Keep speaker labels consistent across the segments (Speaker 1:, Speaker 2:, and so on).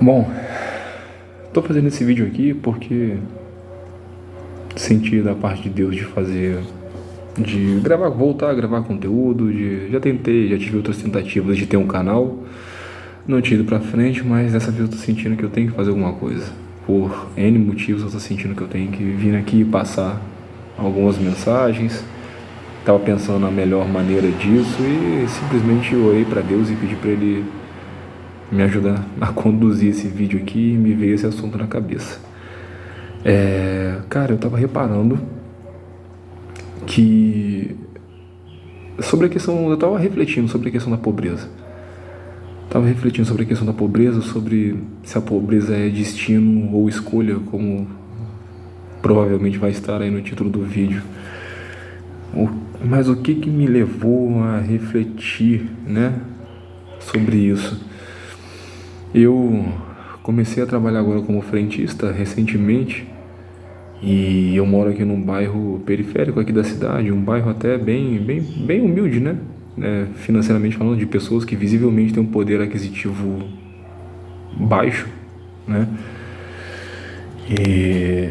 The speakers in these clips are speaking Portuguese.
Speaker 1: Bom, tô fazendo esse vídeo aqui porque senti da parte de Deus de gravar, voltar a gravar conteúdo, já tentei, já tive outras tentativas de ter um canal, não tinha ido pra frente, mas dessa vez eu tô sentindo que eu tenho que fazer alguma coisa. Por N motivos eu tô sentindo que eu tenho que vir aqui e passar algumas mensagens. Tava pensando na melhor maneira disso e simplesmente orei pra Deus e pedi pra Ele me ajudar a conduzir esse vídeo aqui e me veio esse assunto na cabeça. Cara, eu tava reparando que eu tava refletindo sobre a questão da pobreza. Tava refletindo sobre a questão da pobreza, sobre se a pobreza é destino ou escolha, como provavelmente vai estar aí no título do vídeo. Mas o que me levou a refletir, né, sobre isso? Eu comecei a trabalhar agora como frentista recentemente e eu moro aqui num bairro periférico aqui da cidade, um bairro até bem humilde, né? Financeiramente falando, de pessoas que visivelmente têm um poder aquisitivo baixo, né? E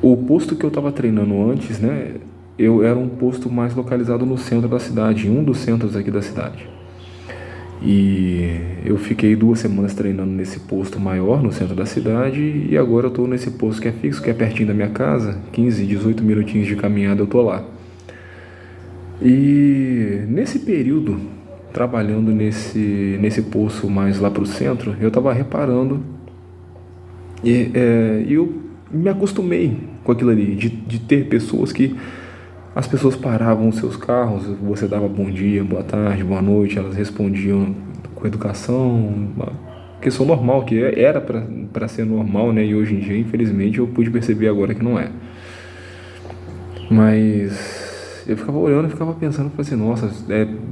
Speaker 1: o posto que eu estava treinando antes, né? Eu era um posto mais localizado no centro da cidade, em um dos centros aqui da cidade. E eu fiquei 2 semanas treinando nesse posto maior no centro da cidade e agora eu estou nesse posto que é fixo, que é pertinho da minha casa, 15, 18 minutinhos de caminhada eu tô lá. E nesse período, trabalhando nesse posto mais lá pro centro, eu estava reparando e eu me acostumei com aquilo ali, de ter pessoas que as pessoas paravam os seus carros, você dava bom dia, boa tarde, boa noite, elas respondiam com educação, uma questão normal, que era para ser normal, né? E hoje em dia, infelizmente, eu pude perceber agora que não é. Mas eu ficava olhando e ficava pensando, assim, nossa,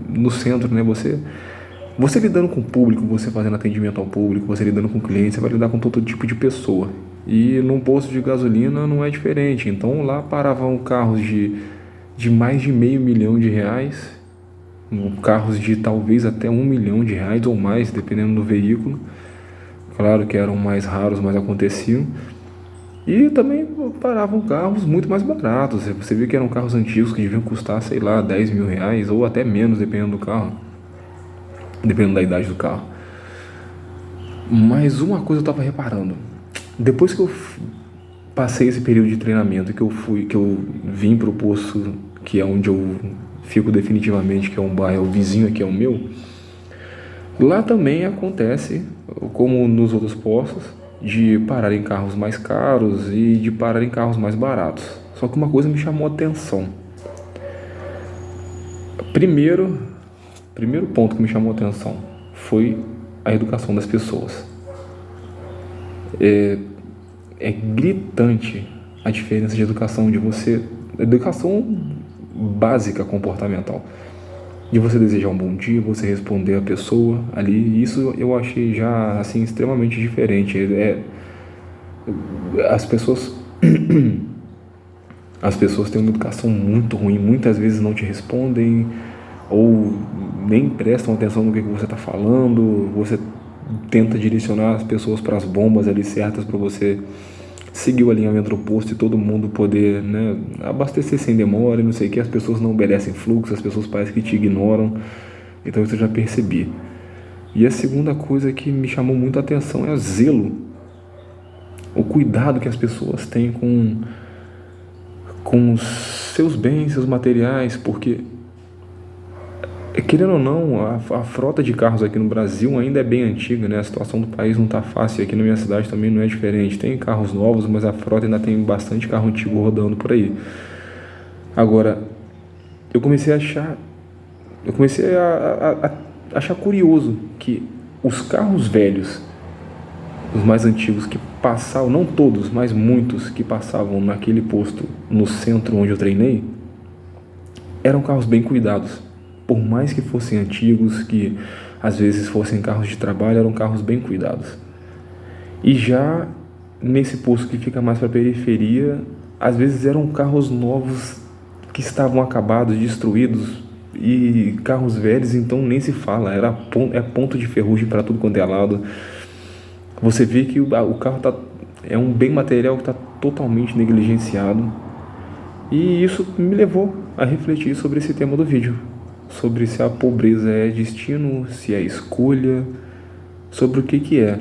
Speaker 1: no centro, né? Você lidando com o público, você fazendo atendimento ao público, você lidando com clientes, você vai lidar com todo tipo de pessoa. E num posto de gasolina não é diferente. Então lá paravam carros de mais de R$ 500 mil, carros de talvez até R$ 1 milhão ou mais, dependendo do veículo. Claro que eram mais raros, mas aconteciam. E também paravam carros muito mais baratos. Você viu que eram carros antigos que deviam custar, sei lá, R$ 10 mil ou até menos, dependendo do carro, dependendo da idade do carro. Mas uma coisa eu estava reparando, depois que eu passei esse período de treinamento, que eu vim pro posto que é onde eu fico definitivamente, que é um bairro vizinho aqui é o meu, lá também acontece, como nos outros postos, de parar em carros mais caros e de parar em carros mais baratos. Só que uma coisa me chamou a atenção. Primeiro ponto que me chamou a atenção foi a educação das pessoas. É gritante a diferença de educação educação básica comportamental, de você desejar um bom dia, você responder a pessoa ali. Isso eu achei já assim extremamente diferente. As pessoas as pessoas têm uma educação muito ruim, muitas vezes não te respondem ou nem prestam atenção no que você está falando. Você tenta direcionar as pessoas para as bombas ali certas para você seguir o alinhamento do posto e todo mundo poder, né, abastecer sem demora e não sei o que. As pessoas não obedecem fluxo, as pessoas parecem que te ignoram. Então isso eu já percebi. E a segunda coisa que me chamou muito a atenção é o zelo, o cuidado que as pessoas têm com os seus bens, seus materiais, porque querendo ou não, a frota de carros aqui no Brasil ainda é bem antiga, né? A situação do país não está fácil, aqui na minha cidade também não é diferente. Tem carros novos, mas a frota ainda tem bastante carro antigo rodando por aí. Agora, eu comecei a achar curioso que os carros velhos, os mais antigos que passavam, não todos, mas muitos que passavam naquele posto no centro onde eu treinei, eram carros bem cuidados. Por mais que fossem antigos, que às vezes fossem carros de trabalho, eram carros bem cuidados. E já nesse posto que fica mais para a periferia, às vezes eram carros novos que estavam acabados, destruídos, e carros velhos, então nem se fala, é ponto de ferrugem para tudo quanto é lado. Você vê que o carro é um bem material que está totalmente negligenciado. E isso me levou a refletir sobre esse tema do vídeo, sobre se a pobreza é destino, se é escolha, sobre o que é.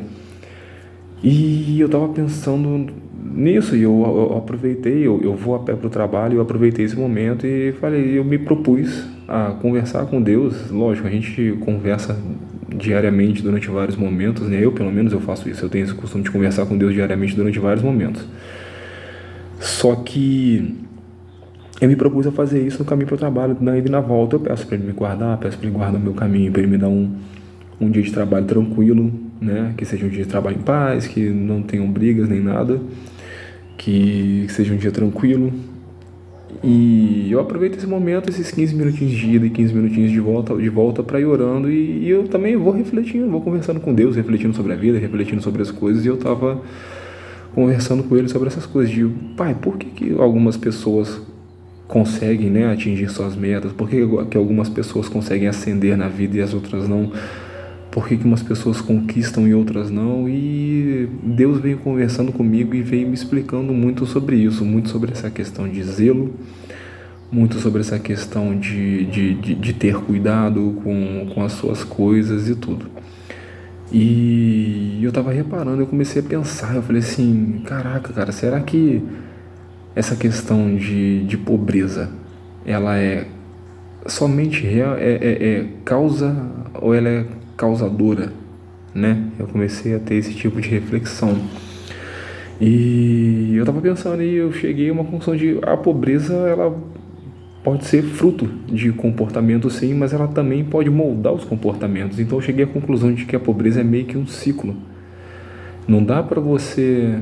Speaker 1: E eu estava pensando nisso, e eu aproveitei, eu vou a pé para o trabalho, eu aproveitei esse momento e falei, eu me propus a conversar com Deus. Lógico, a gente conversa diariamente durante vários momentos, né? Eu, pelo menos, eu faço isso, eu tenho esse costume de conversar com Deus diariamente durante vários momentos. Só que eu me propus a fazer isso no caminho para o trabalho, na ida e na volta. Eu peço para Ele me guardar, peço para Ele guardar o meu caminho, para Ele me dar um dia de trabalho tranquilo, né? Que seja um dia de trabalho em paz, que não tenham brigas nem nada, que seja um dia tranquilo. E eu aproveito esse momento, esses 15 minutinhos de ida e 15 minutinhos de volta para ir orando, e eu também vou refletindo, vou conversando com Deus, refletindo sobre a vida, refletindo sobre as coisas, e eu estava conversando com Ele sobre essas coisas, de pai, por que algumas pessoas conseguem, né, atingir suas metas, por que algumas pessoas conseguem ascender na vida e as outras não, por que umas pessoas conquistam e outras não. E Deus veio conversando comigo e veio me explicando muito sobre isso, muito sobre essa questão de zelo, muito sobre essa questão de ter cuidado com as suas coisas e tudo. E eu tava reparando, eu comecei a pensar, eu falei assim, caraca, cara, será que essa questão de pobreza, ela é somente real, é causa, ou ela é causadora, né? Eu comecei a ter esse tipo de reflexão. E eu tava pensando e eu cheguei a uma conclusão de a pobreza, ela pode ser fruto de comportamento, sim, mas ela também pode moldar os comportamentos. Então eu cheguei à conclusão de que a pobreza é meio que um ciclo. Não dá para você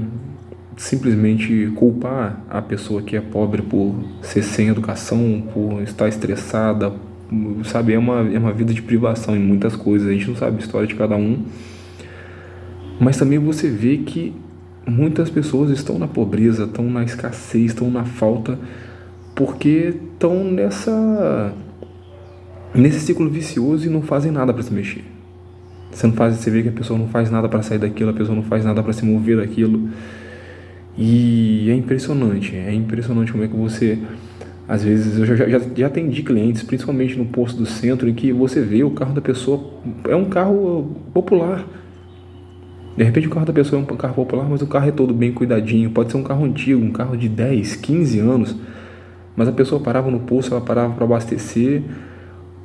Speaker 1: simplesmente culpar a pessoa que é pobre por ser sem educação, por estar estressada, sabe? É uma vida de privação em muitas coisas, a gente não sabe a história de cada um, mas também você vê que muitas pessoas estão na pobreza, estão na escassez, estão na falta, porque estão nesse ciclo vicioso e não fazem nada para se mexer. Você vê que a pessoa não faz nada para sair daquilo, a pessoa não faz nada para se mover daquilo. E é impressionante como é que você, às vezes, eu já atendi clientes, principalmente no posto do centro, em que você vê o carro da pessoa, é um carro popular. De repente o carro da pessoa é um carro popular, mas o carro é todo bem cuidadinho, pode ser um carro antigo, um carro de 10, 15 anos, mas a pessoa parava no posto, ela parava para abastecer,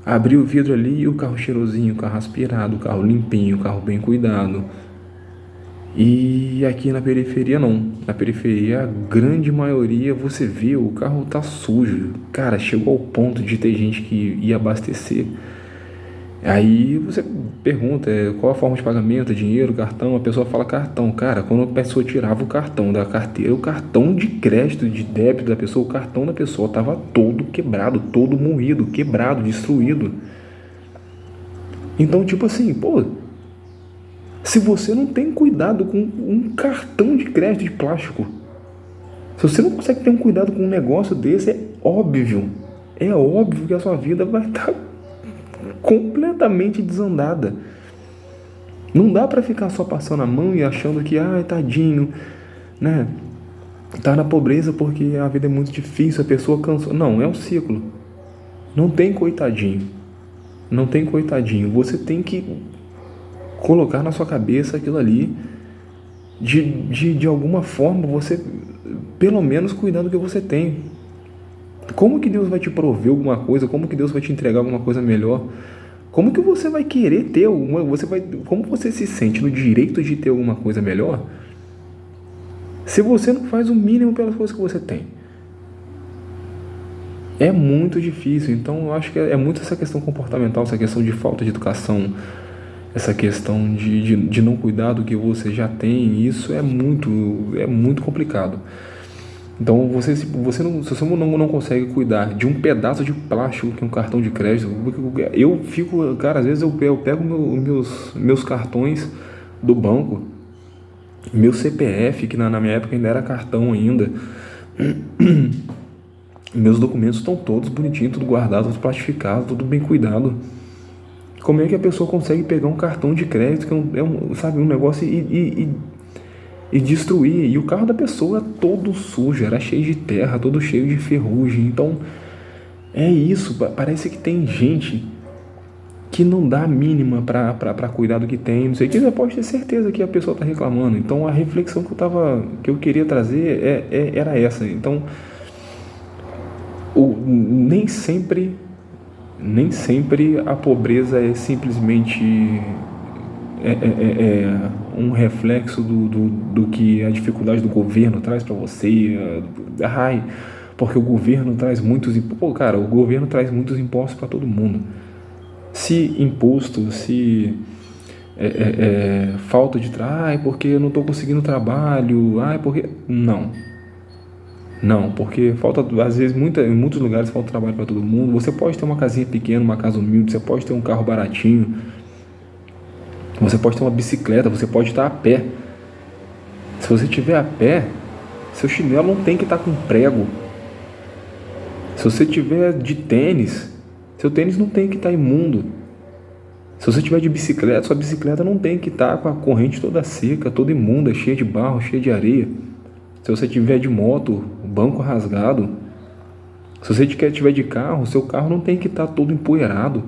Speaker 1: abria o vidro ali e o carro cheirosinho, o carro aspirado, o carro limpinho, o carro bem cuidado. E aqui na periferia não. Na periferia, a grande maioria, você vê, o carro tá sujo. Cara, chegou ao ponto de ter gente que ia abastecer. Aí você pergunta, qual a forma de pagamento, dinheiro, cartão? A pessoa fala cartão. Cara, quando a pessoa tirava o cartão da carteira, o cartão de crédito, de débito da pessoa, o cartão da pessoa tava todo quebrado, todo moído, quebrado, destruído. Então, tipo assim, pô, se você não tem cuidado com um cartão de crédito de plástico, se você não consegue ter um cuidado com um negócio desse, é óbvio que a sua vida vai estar completamente desandada. Não dá para ficar só passando a mão e achando que, tadinho, né? Tá na pobreza porque a vida é muito difícil, a pessoa cansou. Não, é um ciclo. Não tem coitadinho. Você tem que colocar na sua cabeça aquilo ali, de alguma forma, você pelo menos cuidar do que você tem. Como que Deus vai te prover alguma coisa? Como que Deus vai te entregar alguma coisa melhor? Como que você vai querer ter como você se sente no direito de ter alguma coisa melhor se você não faz o mínimo pelas coisas que você tem? É muito difícil. Então eu acho que é muito essa questão comportamental, essa questão de falta de educação, essa questão de não cuidar do que você já tem. Isso é muito complicado. Então, se você não consegue cuidar de um pedaço de plástico que é um cartão de crédito, eu fico, cara, às vezes eu pego meus cartões do banco, meu CPF, que na minha época ainda era cartão ainda, Meus documentos estão todos bonitinhos, tudo guardado, tudo plastificado, tudo bem cuidado. Como é que a pessoa consegue pegar um cartão de crédito, que sabe, um negócio e destruir? E o carro da pessoa todo sujo, era cheio de terra, todo cheio de ferrugem. Então, é isso. Parece que tem gente que não dá a mínima para cuidar do que tem, não sei o que. Você pode ter certeza que a pessoa está reclamando. Então, a reflexão que eu queria trazer era essa. Então, nem sempre a pobreza é simplesmente um reflexo do que a dificuldade do governo traz para você. Ai, porque o governo traz muitos impostos. Pô, cara, o governo traz muitos impostos para todo mundo. Se imposto, se falta de trabalho, porque eu não estou conseguindo trabalho, porque... Não, porque falta, às vezes, em muitos lugares falta trabalho para todo mundo. Você pode ter uma casinha pequena, uma casa humilde, você pode ter um carro baratinho, você pode ter uma bicicleta, você pode estar a pé. Se você estiver a pé, seu chinelo não tem que estar com prego. Se você estiver de tênis, seu tênis não tem que estar imundo. Se você estiver de bicicleta, sua bicicleta não tem que estar com a corrente toda seca, toda imunda, cheia de barro, cheia de areia. Se você estiver de moto, o banco rasgado. Se você estiver de carro, seu carro não tem que estar todo empoeirado,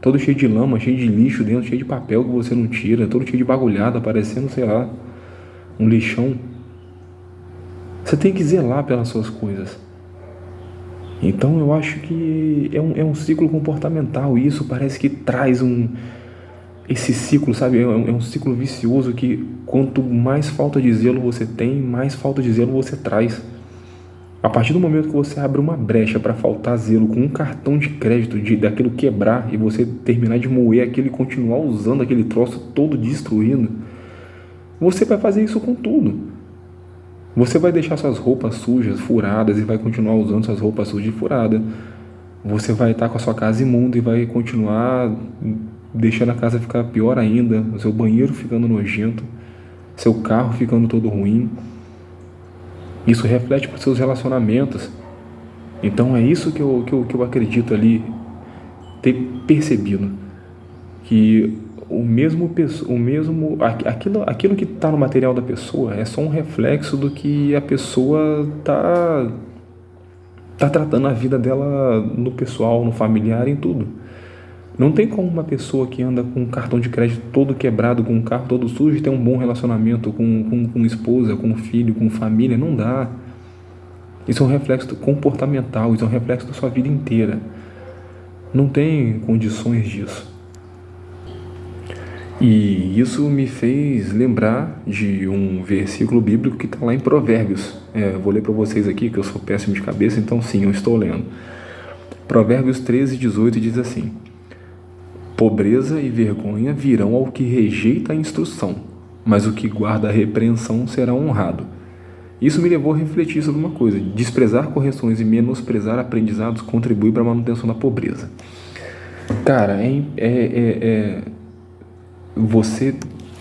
Speaker 1: todo cheio de lama, cheio de lixo dentro, cheio de papel que você não tira, todo cheio de bagulhada, parecendo, sei lá, um lixão. Você tem que zelar pelas suas coisas. Então eu acho que é um ciclo comportamental, e isso parece que traz esse ciclo, sabe? É um ciclo vicioso que quanto mais falta de zelo você tem, mais falta de zelo você traz. A partir do momento que você abre uma brecha para faltar zelo com um cartão de crédito, daquilo quebrar e você terminar de moer aquilo e continuar usando aquele troço todo destruindo, você vai fazer isso com tudo. Você vai deixar suas roupas sujas, furadas, e vai continuar usando suas roupas sujas e furadas. Você vai estar com a sua casa imunda e vai continuar deixando a casa ficar pior ainda, o seu banheiro ficando nojento, seu carro ficando todo ruim. Isso reflete para os seus relacionamentos. Então é isso que eu acredito ali ter percebido, que aquilo que está no material da pessoa é só um reflexo do que a pessoa tá tratando a vida dela no pessoal, no familiar, em tudo. Não tem como uma pessoa que anda com um cartão de crédito todo quebrado, com um carro todo sujo, ter um bom relacionamento com esposa, com filho, com família. Não dá. Isso é um reflexo comportamental, isso é um reflexo da sua vida inteira. Não tem condições disso. E isso me fez lembrar de um versículo bíblico que está lá em Provérbios. Vou ler para vocês aqui, que eu sou péssimo de cabeça, então sim, eu estou lendo. Provérbios 13:18 diz assim: pobreza e vergonha virão ao que rejeita a instrução, mas o que guarda a repreensão será honrado. Isso me levou a refletir sobre uma coisa: desprezar correções e menosprezar aprendizados contribui para a manutenção da pobreza. Cara, você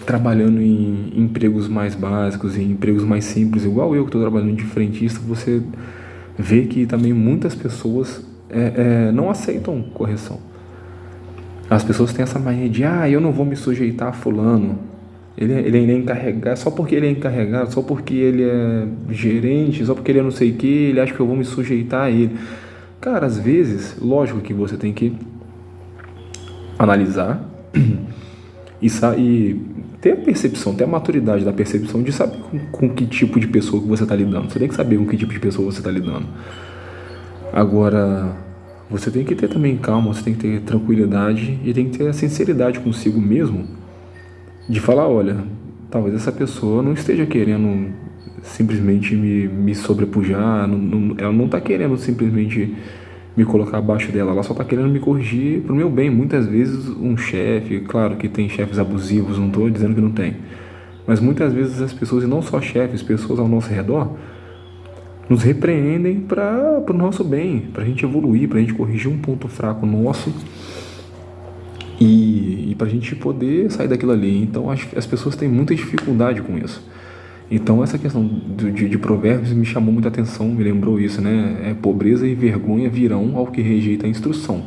Speaker 1: trabalhando em empregos mais básicos, em empregos mais simples, igual eu que estou trabalhando de frentista, você vê que também muitas pessoas não aceitam correção. As pessoas têm essa mania de, eu não vou me sujeitar a fulano, ele é encarregado, só porque ele é encarregado, só porque ele é gerente, só porque ele é não sei o que, ele acha que eu vou me sujeitar a ele. Cara, às vezes, lógico que você tem que analisar e ter a percepção, ter a maturidade da percepção de saber com que tipo de pessoa que você está lidando. Você tem que saber com que tipo de pessoa você está lidando. Agora, você tem que ter também calma, você tem que ter tranquilidade e tem que ter a sinceridade consigo mesmo de falar, olha, talvez essa pessoa não esteja querendo simplesmente me sobrepujar, ela não está querendo simplesmente me colocar abaixo dela, ela só está querendo me corrigir para o meu bem. Muitas vezes um chefe, claro que tem chefes abusivos, não estou dizendo que não tem, mas muitas vezes as pessoas, e não só chefes, pessoas ao nosso redor, nos repreendem para o nosso bem, para a gente evoluir, para a gente corrigir um ponto fraco nosso e para a gente poder sair daquilo ali. Então as pessoas têm muita dificuldade com isso. Então essa questão de provérbios me chamou muita atenção, me lembrou isso, né? Pobreza e vergonha virão ao que rejeita a instrução,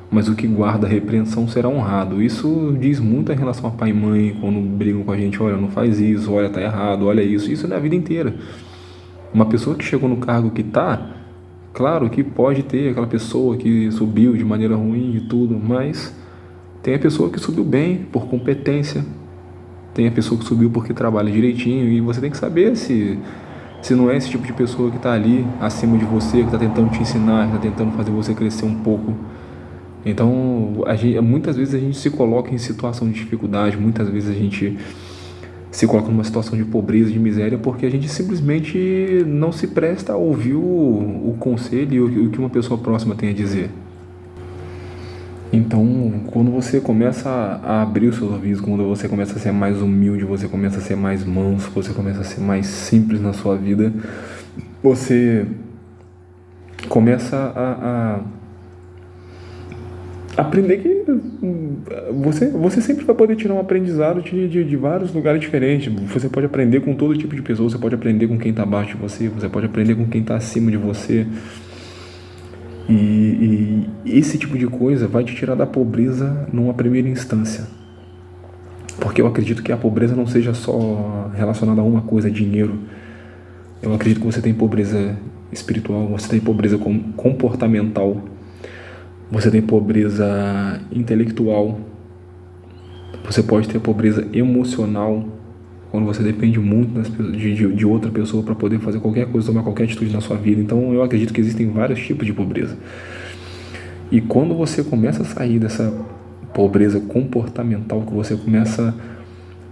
Speaker 1: mas o que guarda a repreensão será honrado. Isso diz muito em relação a pai e mãe, quando brigam com a gente, olha, não faz isso, olha, tá errado, olha isso na vida inteira. Uma pessoa que chegou no cargo que tá, claro que pode ter aquela pessoa que subiu de maneira ruim e tudo, mas tem a pessoa que subiu bem por competência, tem a pessoa que subiu porque trabalha direitinho, e você tem que saber se não é esse tipo de pessoa que está ali acima de você, que está tentando te ensinar, que está tentando fazer você crescer um pouco. Então, muitas vezes a gente se coloca em situação de dificuldade, muitas vezes a gente se coloca numa situação de pobreza, de miséria, porque a gente simplesmente não se presta a ouvir o conselho e o que uma pessoa próxima tem a dizer. Então, quando você começa a abrir os seus ouvidos, quando você começa a ser mais humilde, você começa a ser mais manso, você começa a ser mais simples na sua vida, você começa a aprender que você sempre vai poder tirar um aprendizado de vários lugares diferentes. Você pode aprender com todo tipo de pessoa, você pode aprender com quem está abaixo de você, você pode aprender com quem está acima de você. E esse tipo de coisa vai te tirar da pobreza numa primeira instância. Porque eu acredito que a pobreza não seja só relacionada a uma coisa, dinheiro. Eu acredito que você tem pobreza espiritual, você tem pobreza comportamental, você tem pobreza intelectual, você pode ter pobreza emocional, quando você depende muito de outra pessoa para poder fazer qualquer coisa, tomar qualquer atitude na sua vida. Então eu acredito que existem vários tipos de pobreza. E quando você começa a sair dessa pobreza comportamental, que você começa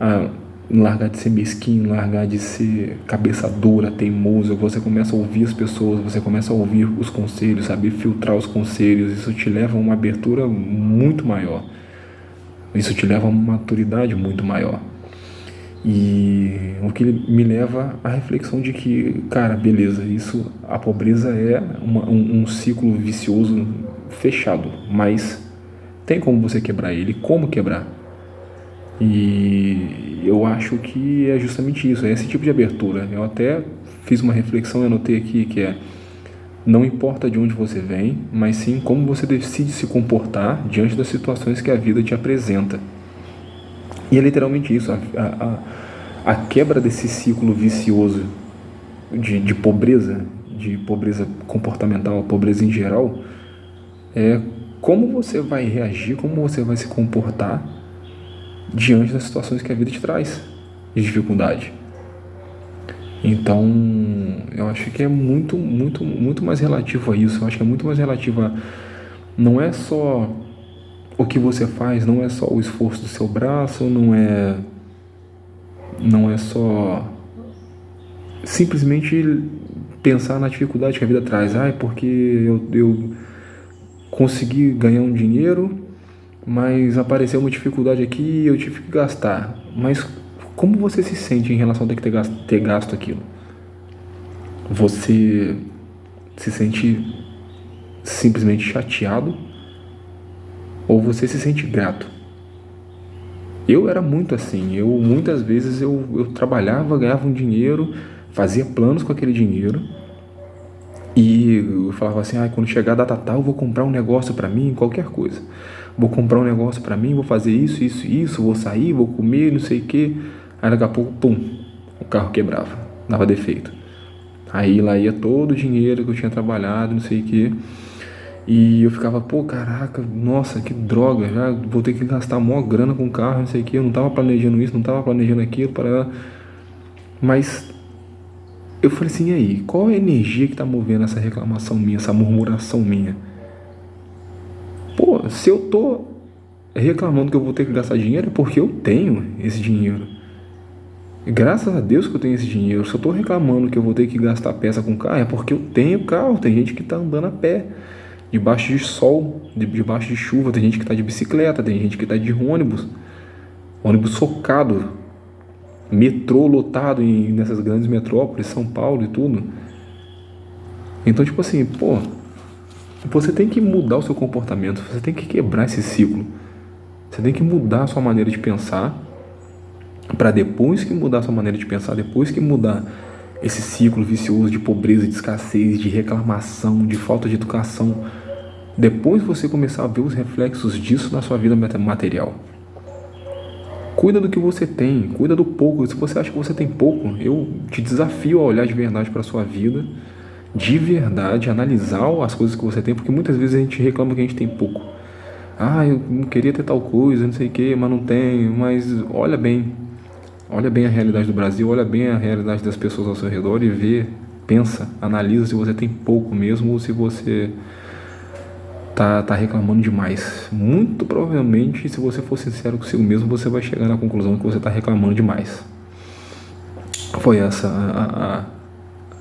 Speaker 1: a largar de ser mesquinho, largar de ser cabeça dura, teimoso, você começa a ouvir as pessoas, você começa a ouvir os conselhos, saber filtrar os conselhos, isso te leva a uma abertura muito maior. Isso te leva a uma maturidade muito maior. E o que me leva à reflexão de que, cara, beleza, a pobreza é um ciclo vicioso fechado, mas tem como você quebrar ele, como quebrar? E eu acho que é justamente isso, é esse tipo de abertura. Eu até fiz uma reflexão e anotei aqui que não importa de onde você vem, mas sim como você decide se comportar diante das situações que a vida te apresenta. E é literalmente isso, a quebra desse ciclo vicioso de pobreza comportamental, pobreza em geral, é como você vai reagir, como você vai se comportar diante das situações que a vida te traz de dificuldade. Então, eu acho que é muito, muito, muito mais relativo a isso. Eu acho que é muito mais relativo a... Não é só o que você faz, não é só o esforço do seu braço, não é só simplesmente pensar na dificuldade que a vida traz. É porque eu consegui ganhar um dinheiro, mas apareceu uma dificuldade aqui e eu tive que gastar. Mas como você se sente em relação a ter gasto aquilo? Você se sente simplesmente chateado ou você se sente grato? Eu era muito assim, muitas vezes eu trabalhava, ganhava um dinheiro, fazia planos com aquele dinheiro e eu falava assim, quando chegar a data tal eu vou comprar um negócio pra mim, qualquer coisa. Vou comprar um negócio pra mim, vou fazer isso, vou sair, vou comer, não sei o que. Aí daqui a pouco, pum, o carro quebrava, dava defeito. Aí lá ia todo o dinheiro que eu tinha trabalhado, não sei o que. E eu ficava, caraca, nossa, que droga, já vou ter que gastar maior grana com o carro, não sei o que, eu não tava planejando isso, não tava planejando aquilo, mas eu falei assim, e aí, qual é a energia que tá movendo essa reclamação minha, essa murmuração minha? Se eu tô reclamando que eu vou ter que gastar dinheiro, é porque eu tenho esse dinheiro. Graças a Deus que eu tenho esse dinheiro. Se eu tô reclamando que eu vou ter que gastar peça com carro, é porque eu tenho carro. Tem gente que tá andando a pé, debaixo de sol, debaixo de chuva, tem gente que está de bicicleta, tem gente que está de ônibus socado, metrô lotado nessas grandes metrópoles, São Paulo e tudo. Então, tipo assim, você tem que mudar o seu comportamento, você tem que quebrar esse ciclo, você tem que mudar a sua maneira de pensar para depois que mudar a sua maneira de pensar, depois que mudar esse ciclo vicioso de pobreza, de escassez, de reclamação, de falta de educação, depois você começar a ver os reflexos disso na sua vida material. Cuida do que você tem, cuida do pouco. Se você acha que você tem pouco, eu te desafio a olhar de verdade para a sua vida, de verdade, analisar as coisas que você tem, porque muitas vezes a gente reclama que a gente tem pouco. Eu não queria ter tal coisa, não sei o que, mas não tenho. Mas olha bem a realidade do Brasil, olha bem a realidade das pessoas ao seu redor e vê, pensa, analisa se você tem pouco mesmo ou se você tá reclamando demais. Muito provavelmente, se você for sincero consigo mesmo, você vai chegar na conclusão que você está reclamando demais. Foi essa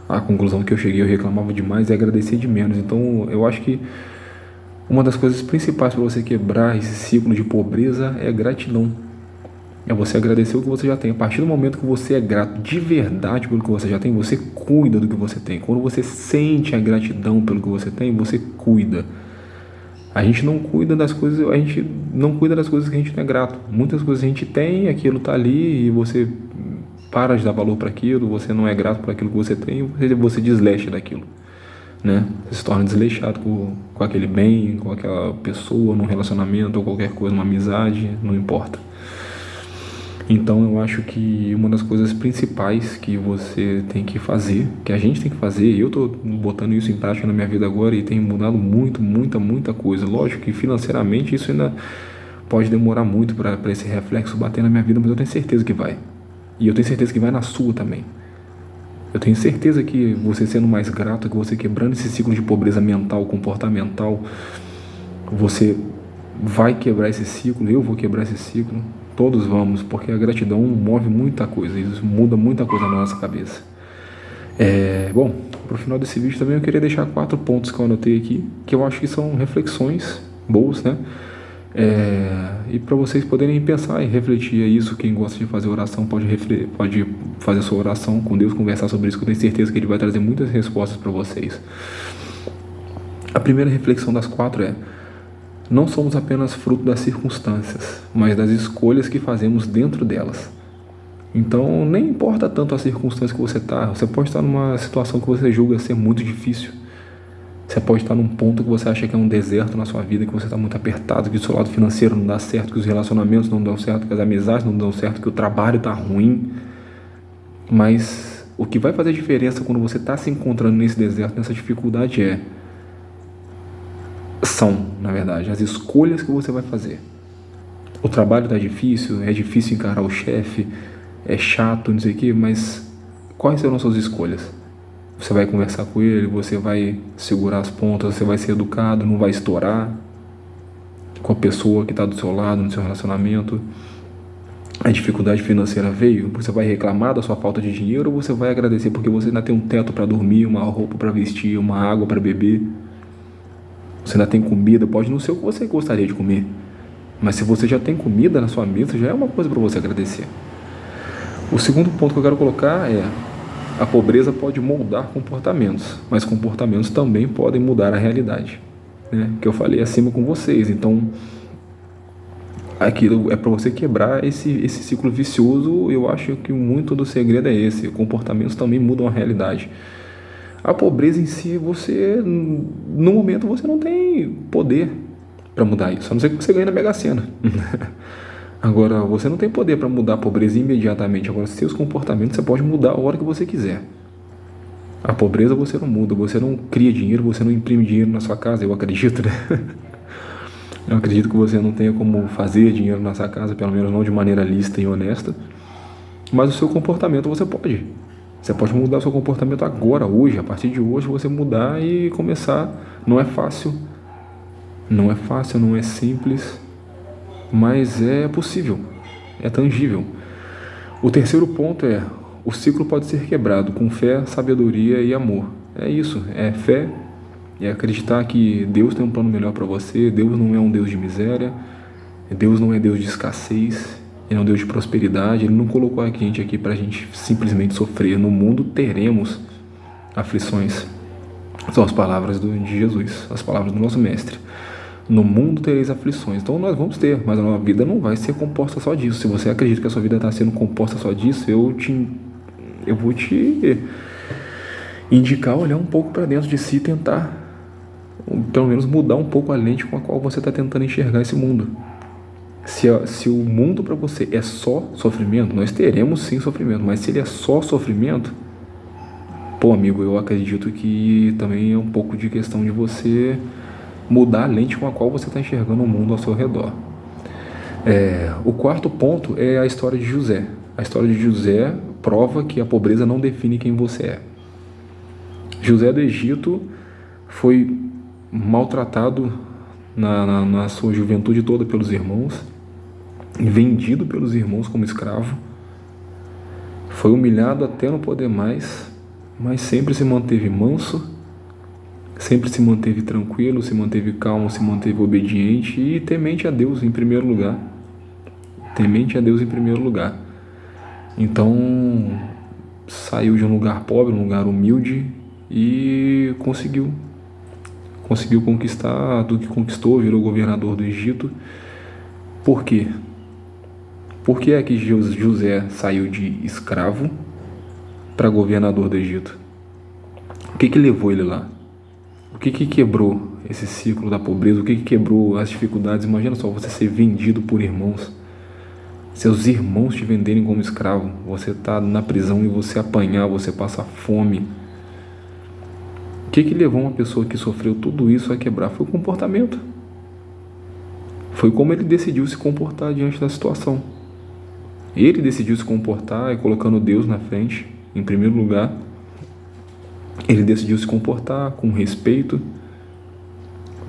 Speaker 1: a conclusão que eu cheguei. Eu reclamava demais e agradecia de menos. Então eu acho que uma das coisas principais para você quebrar esse ciclo de pobreza é gratidão. É você agradecer o que você já tem. A partir do momento que você é grato de verdade pelo que você já tem, você cuida do que você tem. Quando você sente a gratidão pelo que você tem, você cuida. A gente não cuida das coisas que a gente não é grato. Muitas coisas a gente tem, aquilo tá ali e você para de dar valor para aquilo, você não é grato por aquilo que você tem, você desleixa daquilo, né? Você se torna desleixado com aquele bem, com aquela pessoa, num relacionamento ou qualquer coisa, uma amizade, não importa. Então eu acho que uma das coisas principais que você tem que fazer, que a gente tem que fazer, eu tô botando isso em prática na minha vida agora e tem mudado muita coisa. Lógico que financeiramente isso ainda pode demorar muito para esse reflexo bater na minha vida, mas eu tenho certeza que vai. E eu tenho certeza que vai na sua também. Eu tenho certeza que você sendo mais grato, que você quebrando esse ciclo de pobreza mental, comportamental, você vai quebrar esse ciclo, eu vou quebrar esse ciclo. Todos vamos, porque a gratidão move muita coisa, isso muda muita coisa na nossa cabeça. Bom, pro final desse vídeo também eu queria deixar 4 pontos que eu anotei aqui, que eu acho que são reflexões boas, né? E para vocês poderem pensar e refletir isso. Quem gosta de fazer oração pode fazer a sua oração com Deus, conversar sobre isso, que eu tenho certeza que Ele vai trazer muitas respostas para vocês. A primeira reflexão das 4 é: não somos apenas fruto das circunstâncias, mas das escolhas que fazemos dentro delas. Então, nem importa tanto a circunstância que você está. Você pode estar numa situação que você julga ser muito difícil. Você pode estar num ponto que você acha que é um deserto na sua vida, que você está muito apertado, que o seu lado financeiro não dá certo, que os relacionamentos não dão certo, que as amizades não dão certo, que o trabalho está ruim. Mas o que vai fazer diferença quando você está se encontrando nesse deserto, nessa dificuldade são, na verdade, as escolhas que você vai fazer. O trabalho está difícil, é difícil encarar o chefe, é chato, não sei o quê, mas quais serão suas escolhas? Você vai conversar com ele, você vai segurar as pontas, você vai ser educado, não vai estourar com a pessoa que está do seu lado, no seu relacionamento. A dificuldade financeira veio, você vai reclamar da sua falta de dinheiro ou você vai agradecer porque você ainda tem um teto para dormir, uma roupa para vestir, uma água para beber? Você ainda tem comida, pode não ser o que você gostaria de comer, mas se você já tem comida na sua mesa, já é uma coisa para você agradecer. O segundo ponto que eu quero colocar é: a pobreza pode moldar comportamentos, mas comportamentos também podem mudar a realidade, né? Que eu falei acima com vocês. Então, aquilo é para você quebrar esse ciclo vicioso. Eu acho que muito do segredo é esse: comportamentos também mudam a realidade. A pobreza em si, no momento você não tem poder para mudar isso, a não ser que você ganhe na Mega Sena. Agora, você não tem poder para mudar a pobreza imediatamente. Agora, seus comportamentos você pode mudar a hora que você quiser. A pobreza você não muda, você não cria dinheiro, você não imprime dinheiro na sua casa, eu acredito, né? Eu acredito que você não tenha como fazer dinheiro na sua casa, pelo menos não de maneira lícita e honesta. Mas o seu comportamento você pode. Você pode mudar o seu comportamento agora, hoje, a partir de hoje você mudar e começar. Não é fácil, não é simples, mas é possível, é tangível. O terceiro ponto é: o ciclo pode ser quebrado com fé, sabedoria e amor. É isso, é fé, é acreditar que Deus tem um plano melhor para você. Deus não é um Deus de miséria, Deus não é Deus de escassez, Ele é um Deus de prosperidade. Ele não colocou a gente aqui para a gente simplesmente sofrer. No mundo teremos aflições. São as palavras de Jesus, as palavras do nosso mestre. No mundo tereis aflições. Então nós vamos ter, mas a vida não vai ser composta só disso. Se você acredita que a sua vida está sendo composta só disso, eu vou te indicar olhar um pouco para dentro de si e tentar, pelo menos, mudar um pouco a lente com a qual você está tentando enxergar esse mundo. Se o mundo para você é só sofrimento, nós teremos sim sofrimento, mas se ele é só sofrimento, pô, amigo, eu acredito que também é um pouco de questão de você mudar a lente com a qual você está enxergando o mundo ao seu redor. O quarto ponto é a história de José. A história de José prova que a pobreza não define quem você é. José do Egito foi maltratado na sua juventude toda pelos irmãos, vendido pelos irmãos como escravo, foi humilhado até não poder mais, mas sempre se manteve manso, sempre se manteve tranquilo, se manteve calmo, se manteve obediente e temente a Deus em primeiro lugar. Temente a Deus em primeiro lugar. Então, saiu de um lugar pobre, um lugar humilde e conseguiu conquistar tudo que conquistou, virou governador do Egito. Por quê? Por que é que José saiu de escravo para governador do Egito? O que levou ele lá? O que quebrou esse ciclo da pobreza? O que quebrou as dificuldades? Imagina só, você ser vendido por irmãos. Seus irmãos te venderem como escravo. Você tá na prisão e você apanhar, você passar fome. O que levou uma pessoa que sofreu tudo isso a quebrar? Foi o comportamento. Foi como ele decidiu se comportar diante da situação. Ele decidiu se comportar colocando Deus na frente, em primeiro lugar. Ele decidiu se comportar com respeito,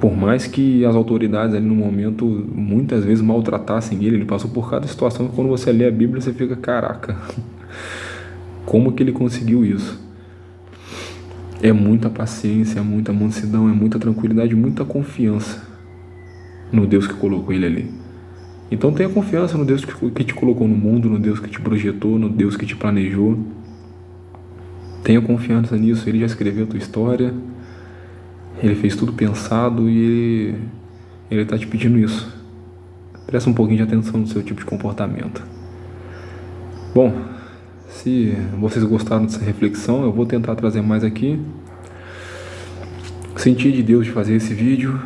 Speaker 1: por mais que as autoridades ali no momento muitas vezes maltratassem ele passou por cada situação que quando você lê a Bíblia você fica, caraca, como que ele conseguiu isso? É muita paciência, é muita mansidão, é muita tranquilidade, muita confiança no Deus que colocou ele ali. Então tenha confiança no Deus que te colocou no mundo, no Deus que te projetou, no Deus que te planejou. Tenha confiança nisso, ele já escreveu a tua história, ele fez tudo pensado e ele está te pedindo isso. Presta um pouquinho de atenção no seu tipo de comportamento. Bom, se vocês gostaram dessa reflexão, eu vou tentar trazer mais aqui. Senti de Deus de fazer esse vídeo.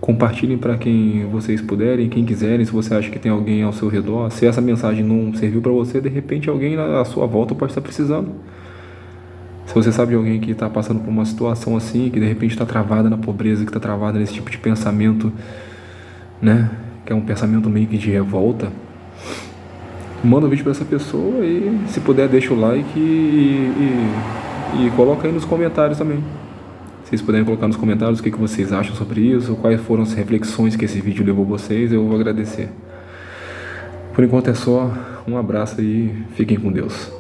Speaker 1: Compartilhem para quem vocês puderem, quem quiserem, se você acha que tem alguém ao seu redor. Se essa mensagem não serviu para você, de repente alguém à sua volta pode estar precisando. Se você sabe de alguém que está passando por uma situação assim, que de repente está travada na pobreza, que está travada nesse tipo de pensamento, né? Que é um pensamento meio que de revolta, manda um vídeo para essa pessoa e, se puder, deixa o like e coloca aí nos comentários também. Se vocês puderem colocar nos comentários o que vocês acham sobre isso, quais foram as reflexões que esse vídeo levou vocês, eu vou agradecer. Por enquanto é só, um abraço e fiquem com Deus.